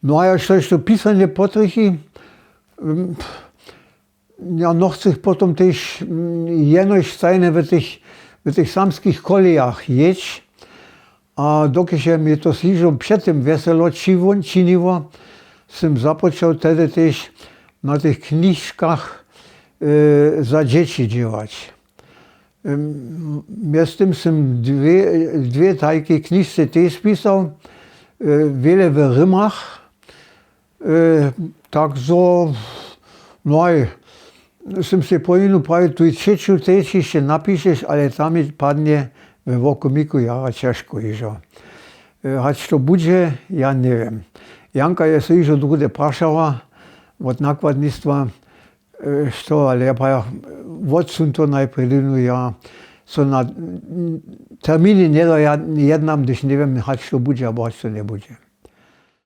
No a jak to pisanie potrychy, ja no chcę potom też jenoś stajne w tych samskich kolejach jeść, a dokiż mi to sliżą przed tym weselo czyniło, jsem zapoczął wtedy też na tych kniżkach za dzieci działać. Ja z tym jsem dwie takie kniżce też pisał, wiele w rymach, tak so, no i jsem si powinien prawie tu trzecią też jeszcze napiszesz, ale tam mi padnie w okomiku jara ciężko iżo. Choć to będzie, ja nie wiem. Janka jest iżo drugie praszała od nakładnictwa, što, ale ja prawie odsun to najpierw, ja so na terminy nie dojednam, gdyż nie wiem, choć to będzie, albo choć to nie będzie.